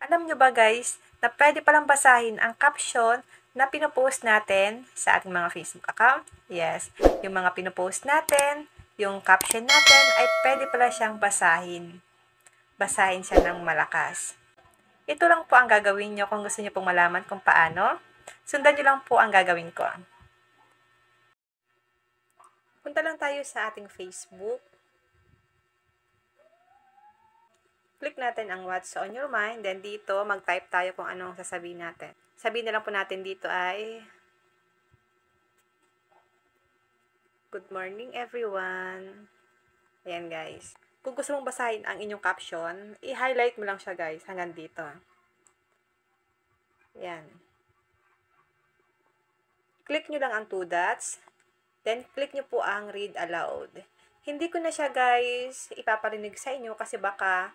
Alam nyo ba guys, na pwede palang basahin ang caption na pinopost natin sa ating mga Facebook account? Yes, yung mga pinopost natin, yung caption natin ay pwede pala siyang basahin. Basahin siya ng malakas. Ito lang po ang gagawin nyo kung gusto nyo pong malaman kung paano. Sundan nyo lang po ang gagawin ko. Punta lang tayo sa ating Facebook. Click natin ang what's on your mind. Then dito, mag-type tayo kung anong sasabihin natin. Sabihin na lang po natin dito ay, good morning everyone. Ayan guys. Kung gusto mong basahin ang inyong caption, i-highlight mo lang siya guys hanggang dito. Ayan. Click nyo lang ang 2 dots. Then click nyo po ang read aloud. Hindi ko na siya guys ipaparinig sa inyo kasi baka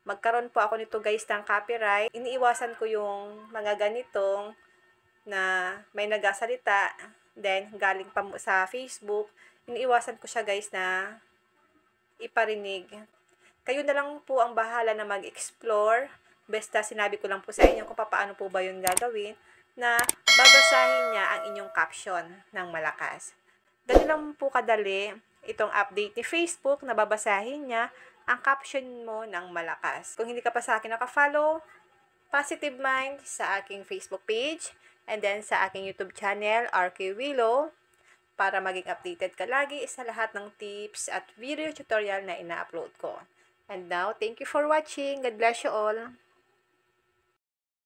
magkaroon po ako nito guys ng copyright. Iniiwasan ko yung mga ganitong na may nagasalita, then galing pa sa Facebook. Iniiwasan ko siya guys na iparinig. Kayo na lang po ang bahala na mag-explore. Basta sinabi ko lang po sa inyo kung paano po ba yun gagawin na babasahin niya ang inyong caption ng malakas. Ganun lang po kadali itong update ni Facebook na babasahin niya ang caption mo ng malakas. Kung hindi ka pa sa akin nakafollow, Positive Mind sa aking Facebook page and then sa aking YouTube channel, RK Willow, para maging updated ka lagi sa lahat ng tips at video tutorial na ina-upload ko. And now, thank you for watching. God bless you all.